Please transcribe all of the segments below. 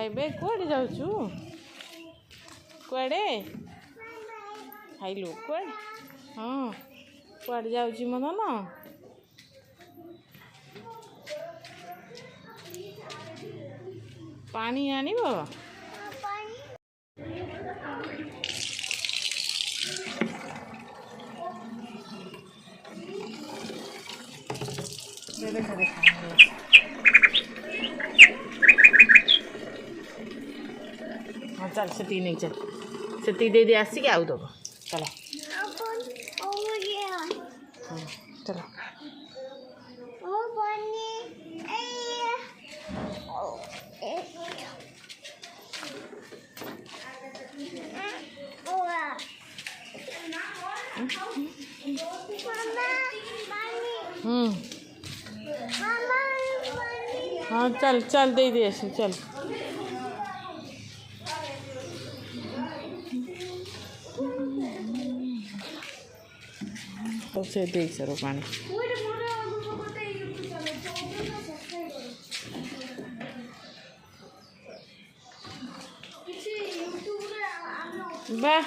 ଏବେ କୁଆଡ଼େ ଯାଉଛୁ? କୁଆଡ଼େ ଖାଇଲୁ? କୁଆଡ଼େ? ହଁ କୁଆଡ଼େ ଯାଉଛି ମଦନ? ପାଣି ଆଣିବ? हाँ चल से नहीं चल से दे दे आसिक आउ दब चलो हाँ चलो हाँ चल चल दे दे ऐसे चल तो से देख सरो पानी बा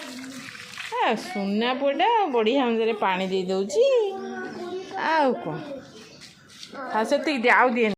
सुना पुआटा बढ़िया अनुसार पानी दे दौची आउ कौन हाँ से आउ दिए